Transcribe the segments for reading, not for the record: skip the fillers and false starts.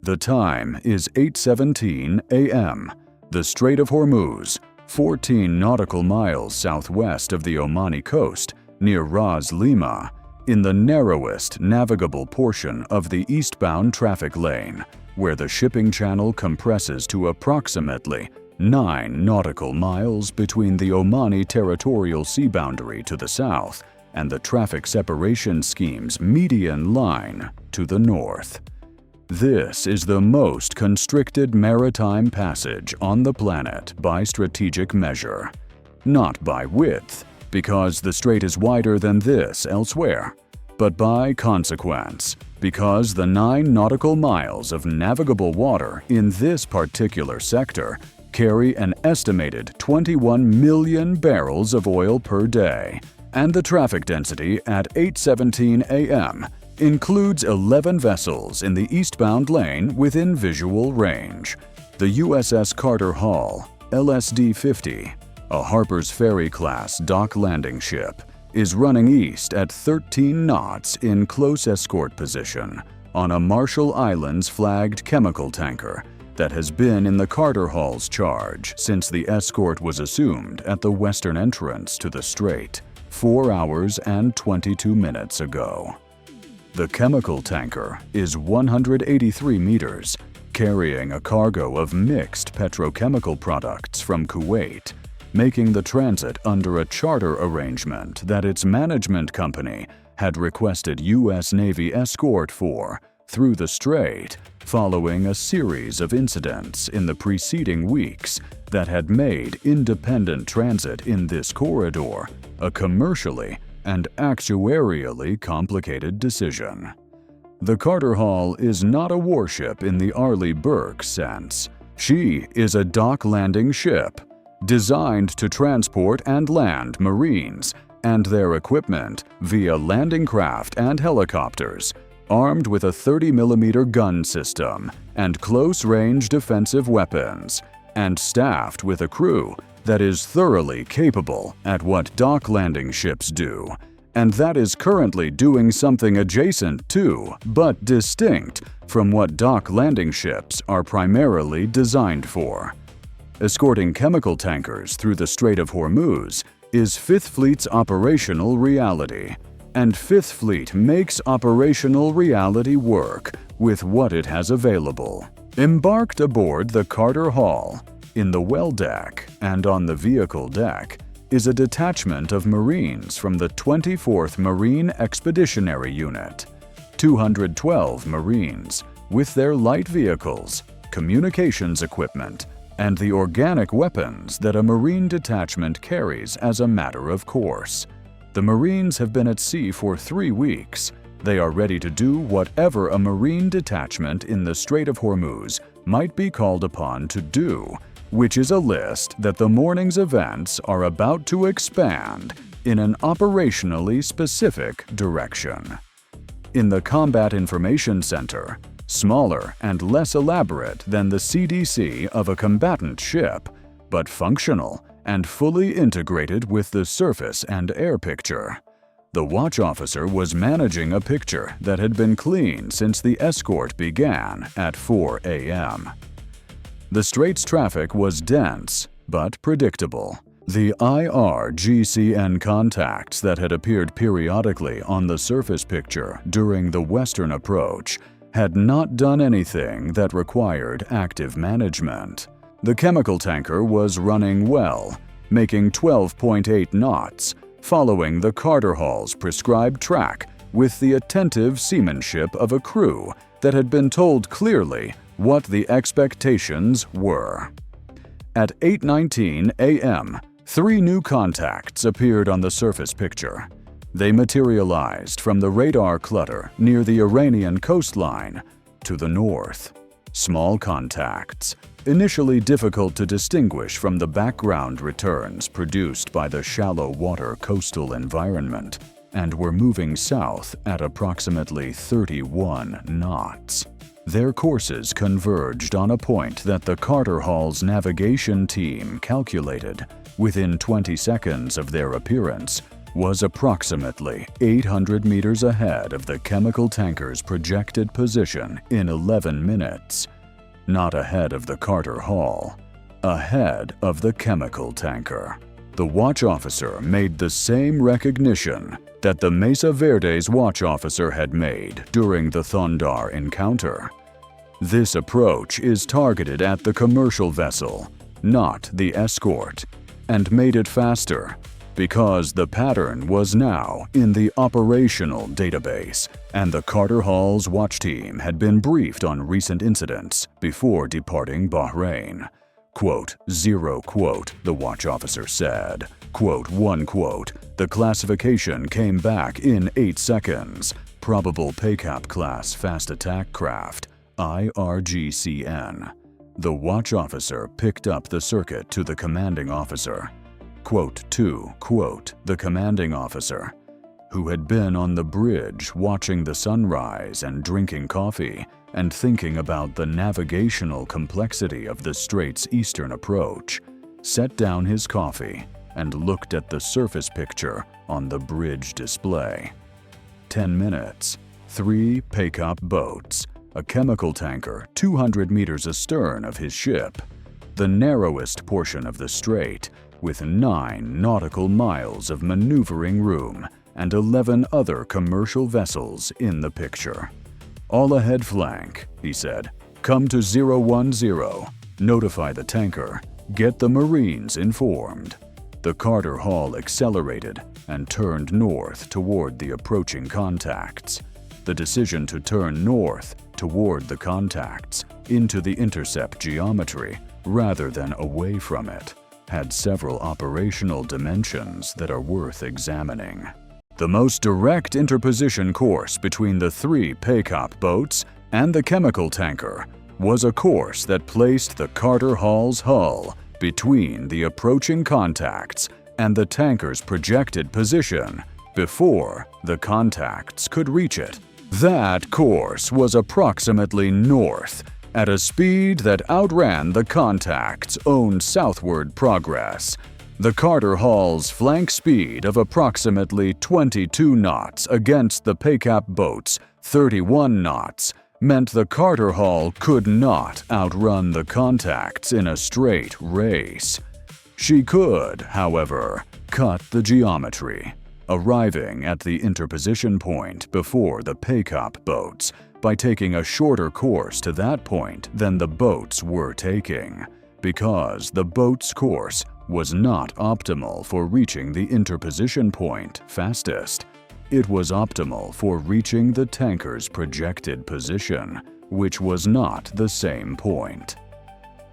The time is 8:17 a.m. The Strait of Hormuz, 14 nautical miles southwest of the Omani coast, near Ras Lima, in the narrowest navigable portion of the eastbound traffic lane, where the shipping channel compresses to approximately 9 nautical miles between the Omani territorial sea boundary to the south and the traffic separation scheme's median line to the north. This is the most constricted maritime passage on the planet by strategic measure, not by width, because the strait is wider than this elsewhere, but by consequence, because the 9 nautical miles of navigable water in this particular sector carry an estimated 21 million barrels of oil per day, and the traffic density at 8:17 a.m. includes 11 vessels in the eastbound lane within visual range. The USS Carter Hall LSD-50, a Harper's Ferry-class dock landing ship, is running east at 13 knots in close escort position on a Marshall Islands flagged chemical tanker that has been in the Carter Hall's charge since the Escort was assumed at the western entrance to the strait 4 hours and 22 minutes ago. The chemical tanker is 183 meters, carrying a cargo of mixed petrochemical products from Kuwait, making the transit under a charter arrangement that its management company had requested U.S. Navy escort for through the strait following a series of incidents in the preceding weeks that had made independent transit in this corridor a commercially and actuarially complicated decision. The Carter Hall is not a warship in the Arleigh Burke sense. She is a dock landing ship designed to transport and land Marines and their equipment via landing craft and helicopters, armed with a 30mm gun system and close-range defensive weapons, and staffed with a crew that is thoroughly capable at what dock landing ships do, and that is currently doing something adjacent to, but distinct from what dock landing ships are primarily designed for. Escorting chemical tankers through the Strait of Hormuz is Fifth Fleet's operational reality, and Fifth Fleet makes operational reality work with what it has available. Embarked aboard the Carter Hall, in the well deck and on the vehicle deck, is a detachment of Marines from the 24th Marine Expeditionary Unit, 212 Marines, with their light vehicles, communications equipment, and the organic weapons that a Marine detachment carries as a matter of course. The Marines have been at sea for 3 weeks. They are ready to do whatever a Marine detachment in the Strait of Hormuz might be called upon to do, which is a list that the morning's events are about to expand in an operationally specific direction. In the Combat Information Center, smaller and less elaborate than the CDC of a combatant ship, but functional and fully integrated with the surface and air picture, the watch officer was managing a picture that had been clean since the escort began at 4 a.m. The strait's traffic was dense but predictable. The IRGCN contacts that had appeared periodically on the surface picture during the western approach had not done anything that required active management. The chemical tanker was running well, making 12.8 knots, following the Carter Hall's prescribed track with the attentive seamanship of a crew that had been told clearly what the expectations were. At 8:19 a.m., 3 new contacts appeared on the surface picture. They materialized from the radar clutter near the Iranian coastline to the north. Small contacts, initially difficult to distinguish from the background returns produced by the shallow water coastal environment, and were moving south at approximately 31 knots. Their courses converged on a point that the Carter Hall's navigation team calculated within 20 seconds of their appearance was approximately 800 meters ahead of the chemical tanker's projected position in 11 minutes. Not ahead of the Carter Hall, ahead of the chemical tanker. The watch officer made the same recognition that the Mesa Verde's watch officer had made during the Thondar encounter. This approach is targeted at the commercial vessel, not the Escort, and made it faster because the pattern was now in the operational database and the Carter Hall's watch team had been briefed on recent incidents before departing Bahrain. Quote, zero quote, the watch officer said. Quote, one quote, the classification came back in 8 seconds. Probable Peykaap class fast attack craft, IRGCN. The watch officer picked up the circuit to the commanding officer. Quote, to, quote, the commanding officer, who had been on the bridge watching the sunrise and drinking coffee and thinking about the navigational complexity of the strait's eastern approach, set down his coffee and looked at the surface picture on the bridge display. 10 minutes, 3 Peykaap boats, a chemical tanker 200 meters astern of his ship, the narrowest portion of the strait, with 9 nautical miles of maneuvering room and 11 other commercial vessels in the picture. All ahead flank, he said. Come to 010. Notify the tanker. Get the Marines informed. The Carter Hall accelerated and turned north toward the approaching contacts. The decision to turn north toward the contacts into the intercept geometry rather than away from it had several operational dimensions that are worth examining. The most direct interposition course between the 3 Peykaap boats and the chemical tanker was a course that placed the Carter Hall's hull between the approaching contacts and the tanker's projected position before the contacts could reach it. That course was approximately north, at a speed that outran the contact's own southward progress. The Carter Hall's flank speed of approximately 22 knots against the Peykaap boat's 31 knots meant the Carter Hall could not outrun the contacts in a straight race. She could, however, cut the geometry, arriving at the interposition point before the Peykaap boats by taking a shorter course to that point than the boats were taking, because the boat's course was not optimal for reaching the interposition point fastest. It was optimal for reaching the tanker's projected position, which was not the same point.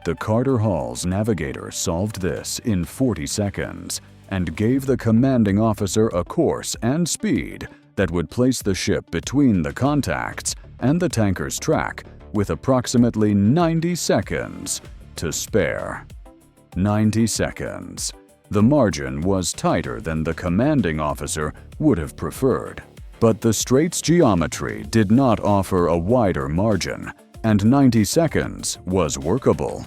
The Carter Hall's navigator solved this in 40 seconds and gave the commanding officer a course and speed that would place the ship between the contacts and the tanker's track with approximately 90 seconds to spare. 90 seconds. The margin was tighter than the commanding officer would have preferred, but the strait's geometry did not offer a wider margin, and 90 seconds was workable.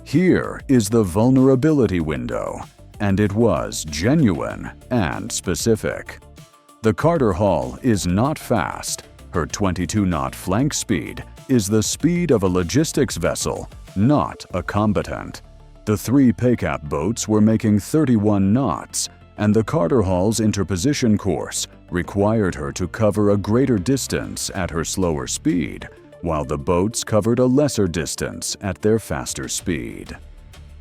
Here is the vulnerability window, and it was genuine and specific. The Carter Hall is not fast. Her 22-knot flank speed is the speed of a logistics vessel, not a combatant. The 3 Peykaap boats were making 31 knots, and the Carter Hall's interposition course required her to cover a greater distance at her slower speed, while the boats covered a lesser distance at their faster speed.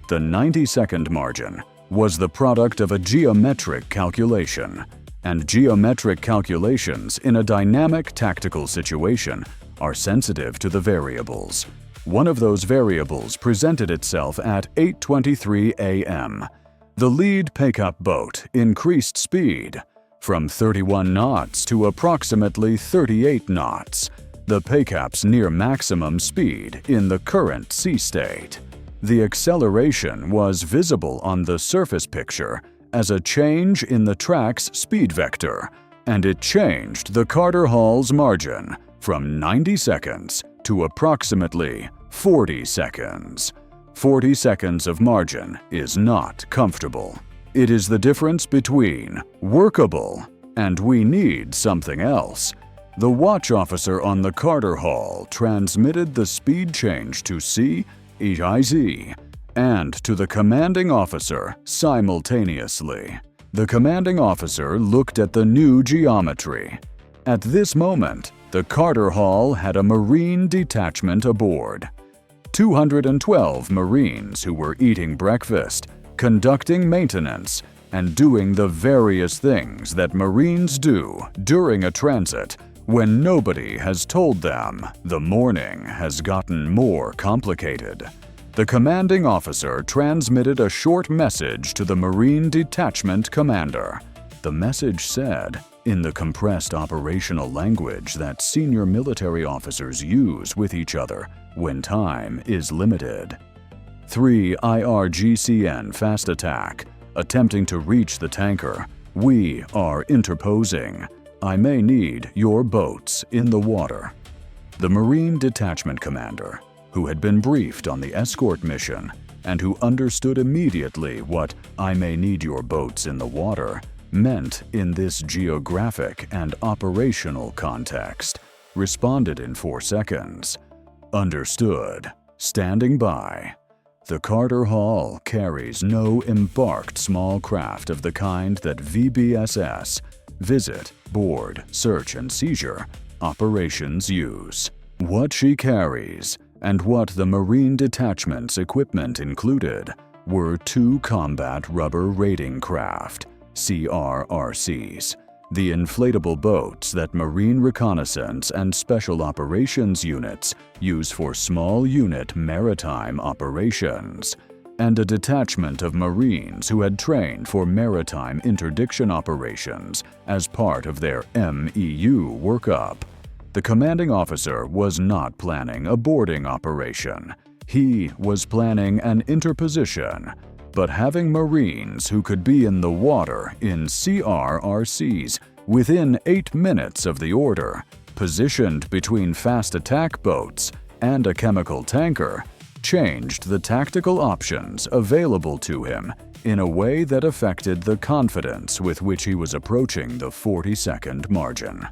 The 90-second margin was the product of a geometric calculation, and geometric calculations in a dynamic tactical situation are sensitive to the variables. One of those variables presented itself at 8:23 a.m. The lead Peykaap boat increased speed from 31 knots to approximately 38 knots, the Peykaap's near maximum speed in the current sea state. The acceleration was visible on the surface picture as a change in the track's speed vector, and it changed the Carter Hall's margin from 90 seconds to approximately 40 seconds. 40 seconds of margin is not comfortable. It is the difference between workable and we need something else. The watch officer on the Carter Hall transmitted the speed change to CRRCs and to the commanding officer simultaneously. The commanding officer looked at the new geometry. At this moment, the Carter Hall had a Marine detachment aboard. 212 Marines who were eating breakfast, conducting maintenance, and doing the various things that Marines do during a transit when nobody has told them the morning has gotten more complicated. The commanding officer transmitted a short message to the Marine detachment commander. The message said, in the compressed operational language that senior military officers use with each other when time is limited. 3 IRGCN fast attack, attempting to reach the tanker. We are interposing. I may need your boats in the water. The Marine detachment commander, who had been briefed on the escort mission and who understood immediately what "I may need your boats in the water" meant in this geographic and operational context, responded in 4 seconds. Understood. Standing by. The Carter Hall carries no embarked small craft of the kind that VBSS, Visit, Board, Search and Seizure, operations use. What she carries, and what the Marine detachment's equipment included, were 2 combat rubber raiding craft, CRRCs, the inflatable boats that Marine reconnaissance and special operations units use for small unit maritime operations, and a detachment of Marines who had trained for maritime interdiction operations as part of their MEU workup. The commanding officer was not planning a boarding operation. He was planning an interposition, but having Marines who could be in the water in CRRCs within 8 minutes of the order, positioned between fast attack boats and a chemical tanker, changed the tactical options available to him in a way that affected the confidence with which he was approaching the 40-second margin.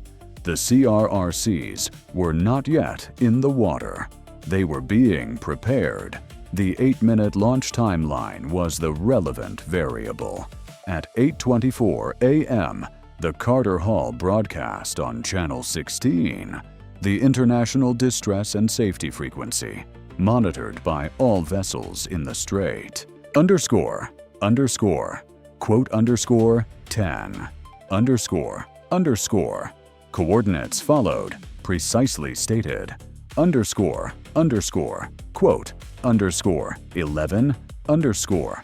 The CRRCs were not yet in the water. They were being prepared. The 8-minute launch timeline was the relevant variable. At 8:24 a.m., the Carter Hall broadcast on Channel 16, the International Distress and Safety Frequency, monitored by all vessels in the Strait. Underscore, quote underscore 10, underscore, coordinates followed, precisely stated, underscore, quote, underscore 11, underscore.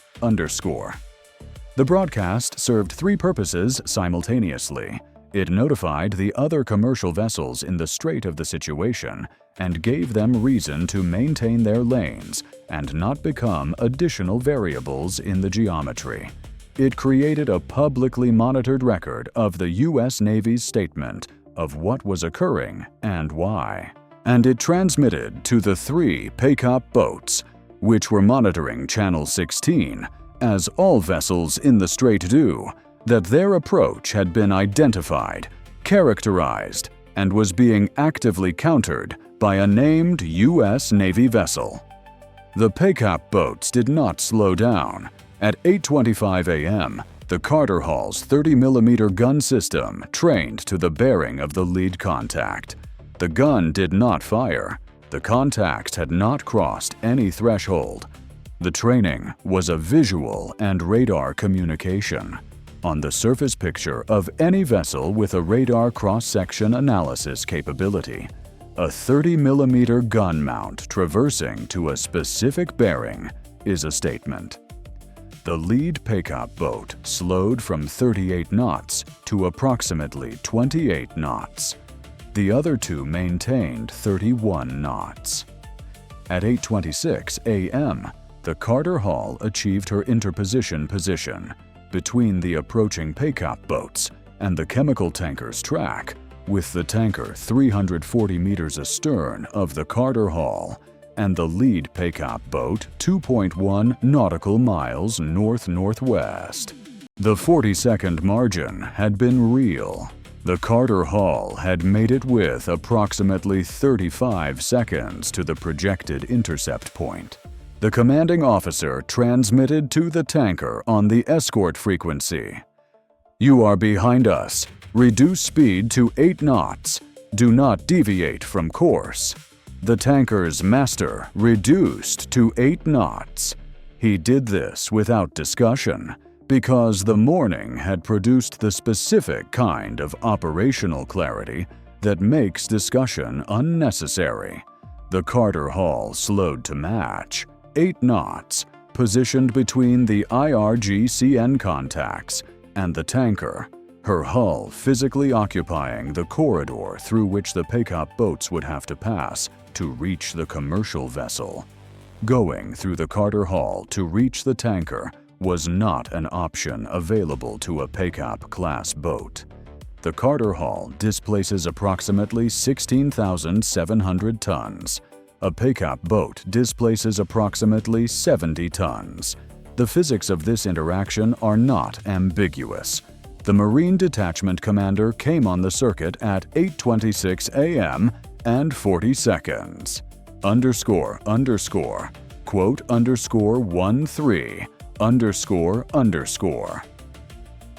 The broadcast served 3 purposes simultaneously. It notified the other commercial vessels in the strait of the situation and gave them reason to maintain their lanes and not become additional variables in the geometry. It created a publicly monitored record of the U.S. Navy's statement of what was occurring and why. And it transmitted to the 3 Peykaap boats, which were monitoring Channel 16, as all vessels in the strait do, that their approach had been identified, characterized, and was being actively countered by a named U.S. Navy vessel. The Peykaap boats did not slow down. At 8:25 a.m., the Carter Hall's 30mm gun system trained to the bearing of the lead contact. The gun did not fire. The contact had not crossed any threshold. The training was a visual and radar communication. On the surface picture of any vessel with a radar cross-section analysis capability, a 30mm gun mount traversing to a specific bearing is a statement. The lead Peykaap boat slowed from 38 knots to approximately 28 knots. The other 2 maintained 31 knots. At 8:26 a.m., the Carter Hall achieved her interposition position between the approaching Peykaap boats and the chemical tanker's track, with the tanker 340 meters astern of the Carter Hall and the lead Peykaap boat 2.1 nautical miles north-northwest. The 40-second margin had been real. The Carter Hall had made it with approximately 35 seconds to the projected intercept point. The commanding officer transmitted to the tanker on the escort frequency. "You are behind us. Reduce speed to 8 knots. Do not deviate from course." The tanker's master reduced to 8 knots. He did this without discussion, because the morning had produced the specific kind of operational clarity that makes discussion unnecessary. The Carter Hall slowed to match, 8 knots, positioned between the IRGCN contacts and the tanker, her hull physically occupying the corridor through which the Peykaap boats would have to pass to reach the commercial vessel. Going through the Carter Hall to reach the tanker was not an option available to a Peykaap-class boat. The Carter Hall displaces approximately 16,700 tons. A Peykaap boat displaces approximately 70 tons. The physics of this interaction are not ambiguous. The Marine Detachment Commander came on the circuit at 8:26 a.m. and 40 seconds. Underscore, underscore, quote, underscore 13, underscore, underscore.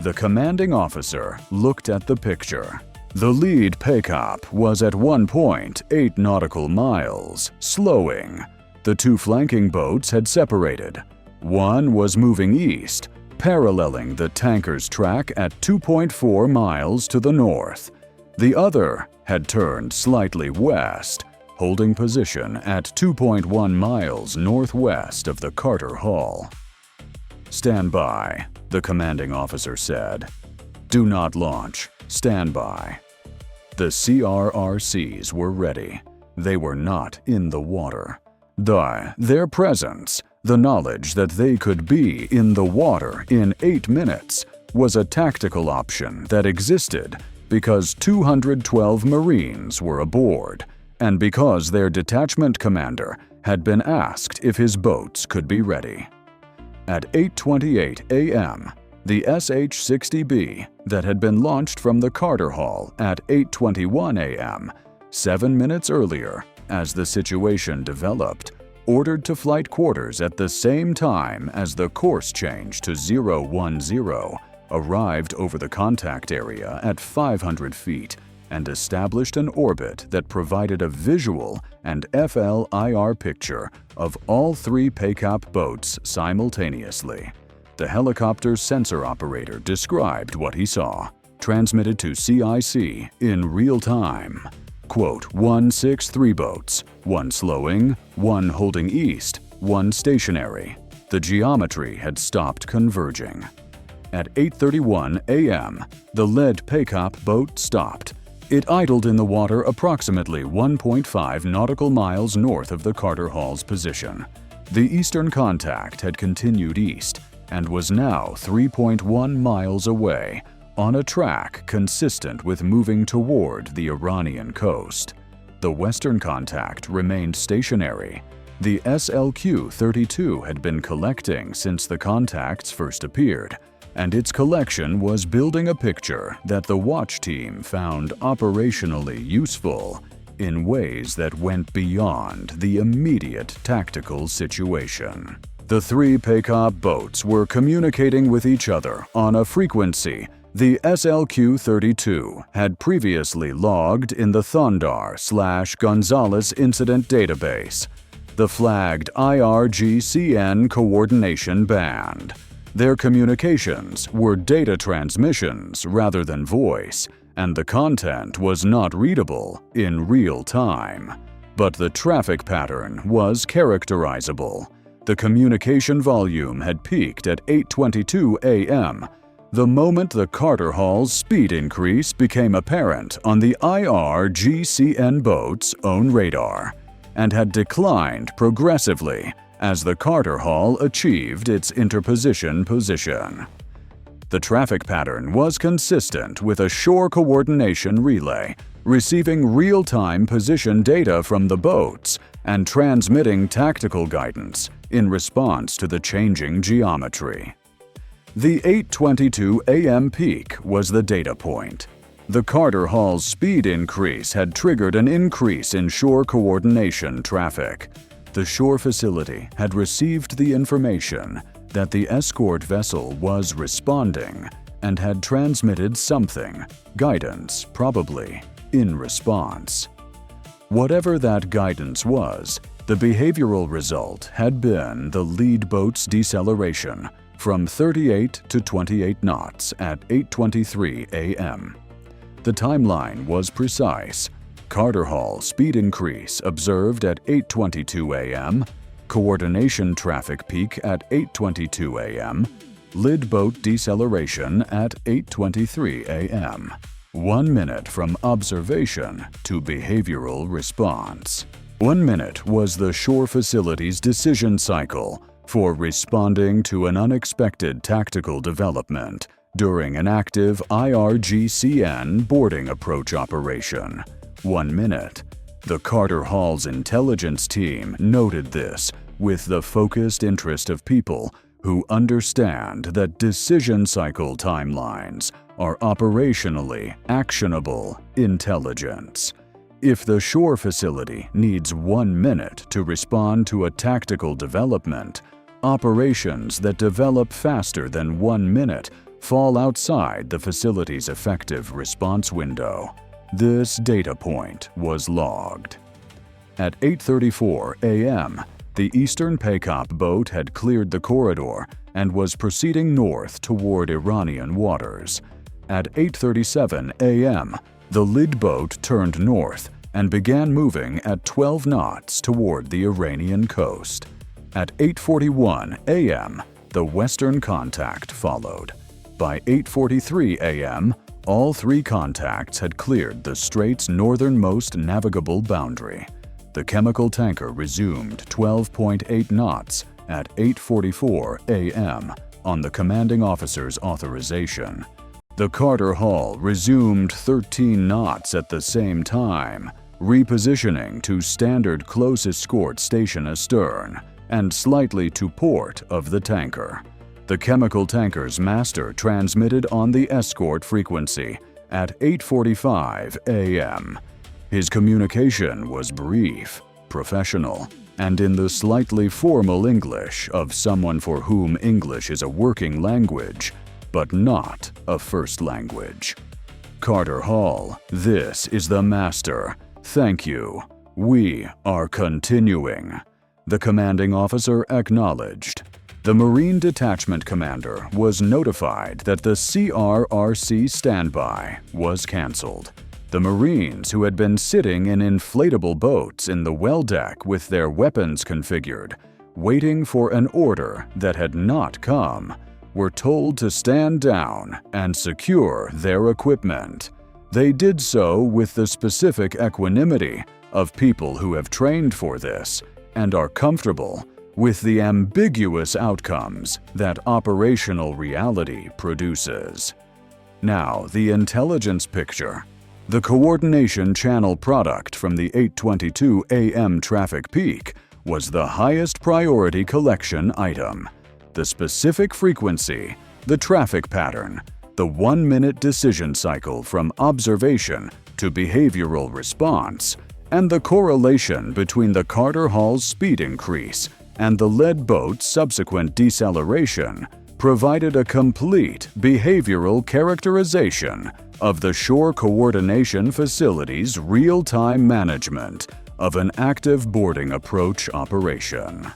The commanding officer looked at the picture. The lead Peykaap was at 1.8 nautical miles, slowing. The two flanking boats had separated. One was moving east, paralleling the tanker's track at 2.4 miles to the north. The other had turned slightly west, holding position at 2.1 miles northwest of the Carter Hall. "Stand by," the commanding officer said. "Do not launch. Stand by." The CRRCs were ready. They were not in the water. Their presence, the knowledge that they could be in the water in 8 minutes, was a tactical option that existed because 212 Marines were aboard, and because their detachment commander had been asked if his boats could be ready. At 8:28 a.m., the SH-60B that had been launched from the Carter Hall at 8:21 a.m., 7 minutes earlier, as the situation developed, ordered to flight quarters at the same time as the course change to 010, arrived over the contact area at 500 feet and established an orbit that provided a visual and FLIR picture of all 3 Peykaap boats simultaneously. The helicopter's sensor operator described what he saw, transmitted to CIC in real time. Quote, 163 boats, 1 slowing, 1 holding east, 1 stationary. The geometry had stopped converging. At 8:31 a.m., the lead Peykaap boat stopped. It idled in the water approximately 1.5 nautical miles north of the Carter Hall's position. The eastern contact had continued east and was now 3.1 miles away, on a track consistent with moving toward the Iranian coast. The western contact remained stationary. The SLQ-32 had been collecting since the contacts first appeared, and its collection was building a picture that the watch team found operationally useful in ways that went beyond the immediate tactical situation. The 3 Peykaap boats were communicating with each other on a frequency the SLQ-32 had previously logged in the Thondar/Gonzales incident database, the flagged IRGCN coordination band. Their communications were data transmissions rather than voice, and the content was not readable in real time. But the traffic pattern was characterizable. The communication volume had peaked at 8:22 a.m., the moment the Carter Hall's speed increase became apparent on the IRGCN boat's own radar, and had declined progressively as the Carter Hall achieved its interposition position. The traffic pattern was consistent with a shore coordination relay, receiving real-time position data from the boats and transmitting tactical guidance in response to the changing geometry. The 8:22 a.m. peak was the data point. The Carter Hall's speed increase had triggered an increase in shore coordination traffic. The shore facility had received the information that the escort vessel was responding and had transmitted something, guidance probably, in response. Whatever that guidance was, the behavioral result had been the lead boat's deceleration from 38 to 28 knots at 8:23 a.m. The timeline was precise. Carter Hall speed increase observed at 8:22 a.m., coordination traffic peak at 8:22 a.m., lid boat deceleration at 8:23 a.m. 1 minute from observation to behavioral response. 1 minute was the shore facility's decision cycle for responding to an unexpected tactical development during an active IRGCN boarding approach operation. 1 minute. The Carter Hall's intelligence team noted this with the focused interest of people who understand that decision cycle timelines are operationally actionable intelligence. If the shore facility needs 1 minute to respond to a tactical development, operations that develop faster than 1 minute fall outside the facility's effective response window. This data point was logged. At 8:34 a.m., the eastern Peykaap boat had cleared the corridor and was proceeding north toward Iranian waters. At 8:37 a.m., the lid boat turned north and began moving at 12 knots toward the Iranian coast. At 8:41 a.m., the western contact followed. By 8:43 a.m., all three contacts had cleared the strait's northernmost navigable boundary. The chemical tanker resumed 12.8 knots at 8:44 a.m. on the commanding officer's authorization. The Carter Hall resumed 13 knots at the same time, repositioning to standard close escort station astern and slightly to port of the tanker. The chemical tanker's master transmitted on the escort frequency at 8:45 a.m. His communication was brief, professional, and in the slightly formal English of someone for whom English is a working language, but not a first language. Carter Hall, this is the master. Thank you. We are continuing. The commanding officer acknowledged. The Marine Detachment Commander was notified that the CRRC standby was cancelled. The Marines who had been sitting in inflatable boats in the well deck with their weapons configured, waiting for an order that had not come, were told to stand down and secure their equipment. They did so with the specific equanimity of people who have trained for this and are comfortable with the ambiguous outcomes that operational reality produces. Now, the intelligence picture. The coordination channel product from the 8:22 a.m. traffic peak was the highest priority collection item. The specific frequency, the traffic pattern, the 1-minute decision cycle from observation to behavioral response, and the correlation between the Carter Hall's speed increase and the lead boat's subsequent deceleration provided a complete behavioral characterization of the shore coordination facility's real-time management of an active boarding approach operation.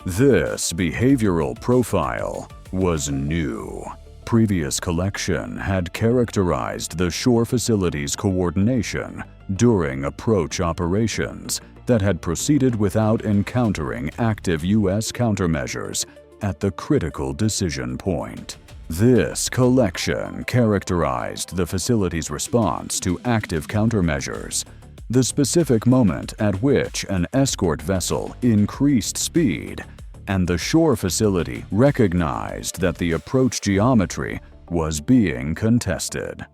This behavioral profile was new. Previous collection had characterized the shore facility's coordination during approach operations that had proceeded without encountering active U.S. countermeasures at the critical decision point. This collection characterized the facility's response to active countermeasures, the specific moment at which an escort vessel increased speed, and the shore facility recognized that the approach geometry was being contested.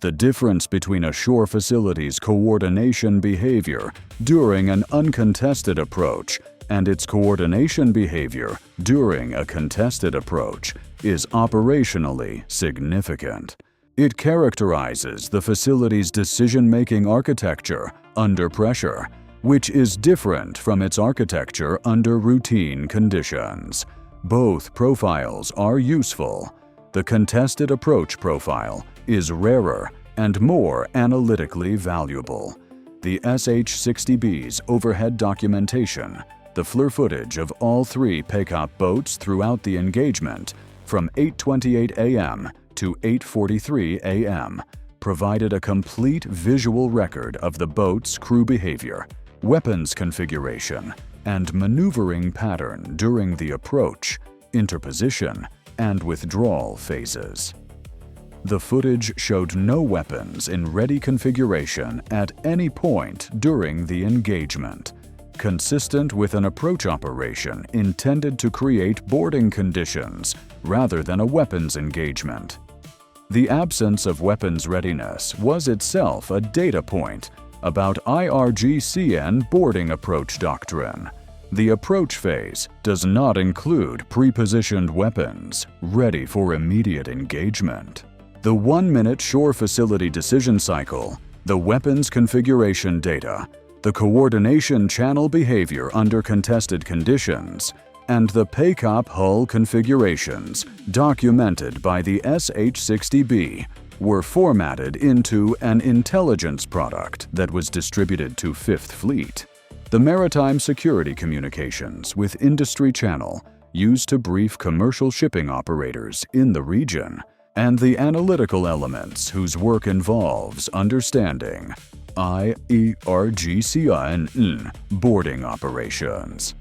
The difference between a shore facility's coordination behavior during an uncontested approach and its coordination behavior during a contested approach is operationally significant. It characterizes the facility's decision-making architecture under pressure, which is different from its architecture under routine conditions. Both profiles are useful. The contested approach profile is rarer and more analytically valuable. The SH-60B's overhead documentation, the FLIR footage of all 3 Peykaap boats throughout the engagement from 8:28 a.m. to 8:43 a.m. provided a complete visual record of the boat's crew behavior, weapons configuration, and maneuvering pattern during the approach, interposition, and withdrawal phases. The footage showed no weapons in ready configuration at any point during the engagement, consistent with an approach operation intended to create boarding conditions rather than a weapons engagement. The absence of weapons readiness was itself a data point about IRGCN boarding approach doctrine. The approach phase does not include pre-positioned weapons ready for immediate engagement. The 1-minute shore facility decision cycle, the weapons configuration data, the coordination channel behavior under contested conditions, and the Peykaap hull configurations documented by the SH-60B were formatted into an intelligence product that was distributed to Fifth Fleet. The Maritime Security Communications with Industry Channel used to brief commercial shipping operators in the region, and the analytical elements whose work involves understanding IRGCN boarding operations.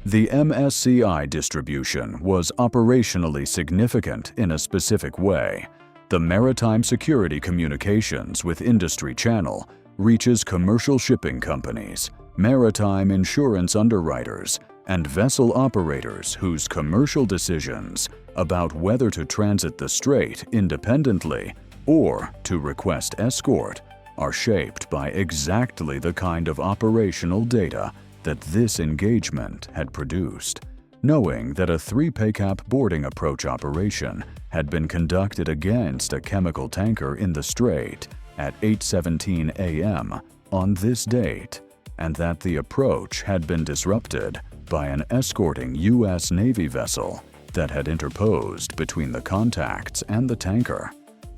The MSCI distribution was operationally significant in a specific way. The Maritime Security Communications with Industry Channel reaches commercial shipping companies, maritime insurance underwriters, and vessel operators whose commercial decisions about whether to transit the strait independently or to request escort are shaped by exactly the kind of operational data that this engagement had produced. Knowing that a 3 Peykaap boarding approach operation had been conducted against a chemical tanker in the strait at 8:17 a.m. on this date, and that the approach had been disrupted by an escorting U.S. Navy vessel that had interposed between the contacts and the tanker,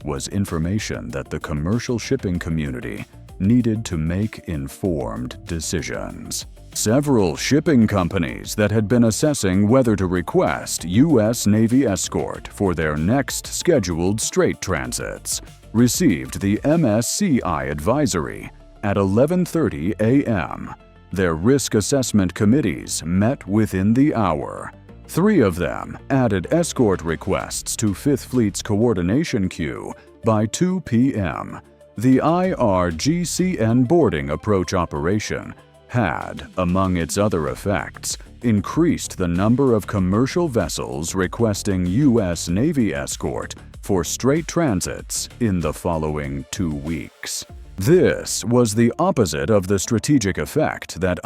was information that the commercial shipping community needed to make informed decisions. Several shipping companies that had been assessing whether to request U.S. Navy escort for their next scheduled strait transits received the MSCI advisory at 11:30 a.m. Their risk assessment committees met within the hour. 3 of them added escort requests to Fifth Fleet's coordination queue by 2 p.m. The IRGCN boarding approach operation had, among its other effects, increased the number of commercial vessels requesting U.S. Navy escort for strait transits in the following 2 weeks. This was the opposite of the strategic effect that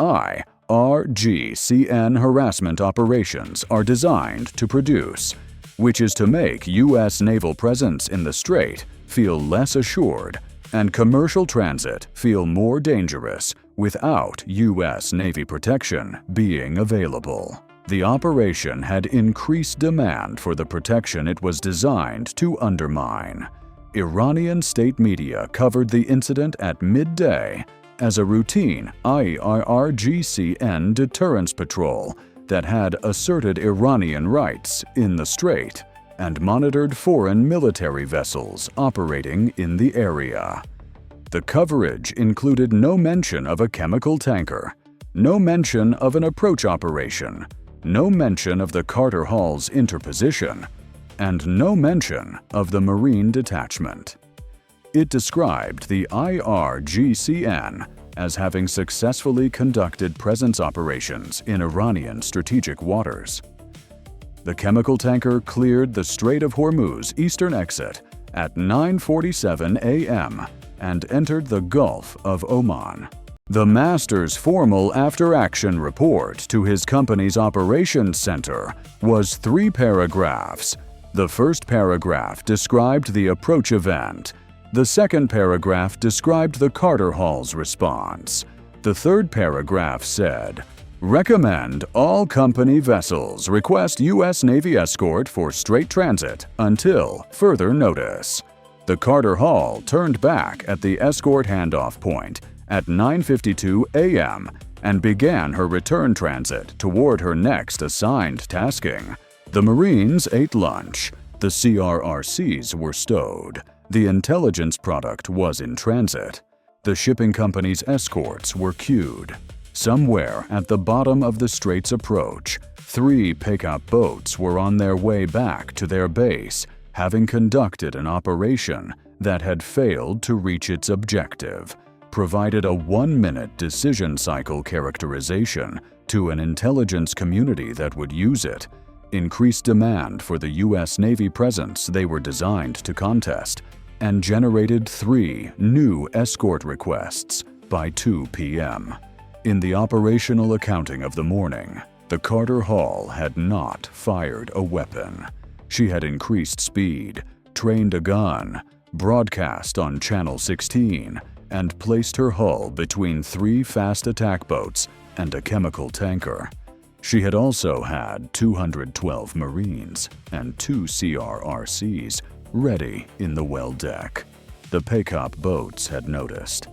IRGCN harassment operations are designed to produce, which is to make U.S. naval presence in the strait feel less assured and commercial transit feel more dangerous without U.S. Navy protection being available. The operation had increased demand for the protection it was designed to undermine. Iranian state media covered the incident at midday as a routine IRGCN deterrence patrol that had asserted Iranian rights in the strait and monitored foreign military vessels operating in the area. The coverage included no mention of a chemical tanker, no mention of an approach operation, no mention of the Carter Hall's interposition, and no mention of the Marine detachment. It described the IRGCN as having successfully conducted presence operations in Iranian strategic waters. The chemical tanker cleared the Strait of Hormuz eastern exit at 9:47 a.m. and entered the Gulf of Oman. The master's formal after-action report to his company's operations center was 3 paragraphs. The first paragraph described the approach event. The second paragraph described the Carter Hall's response. The third paragraph said, "Recommend all company vessels request U.S. Navy escort for straight transit until further notice." The Carter Hall turned back at the escort handoff point at 9:52 a.m. and began her return transit toward her next assigned tasking. The Marines ate lunch. The CRRCs were stowed. The intelligence product was in transit. The shipping company's escorts were queued. Somewhere at the bottom of the strait's approach, 3 Peykaap boats were on their way back to their base, having conducted an operation that had failed to reach its objective, provided a 1-minute decision cycle characterization to an intelligence community that would use it, increased demand for the U.S. Navy presence they were designed to contest, and generated 3 new escort requests by 2 p.m. In the operational accounting of the morning, the Carter Hall had not fired a weapon. She had increased speed, trained a gun, broadcast on Channel 16, and placed her hull between 3 fast attack boats and a chemical tanker. She had also had 212 Marines and 2 CRRCs ready in the well deck. The Peykaap boats had noticed.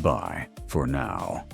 Bye for now.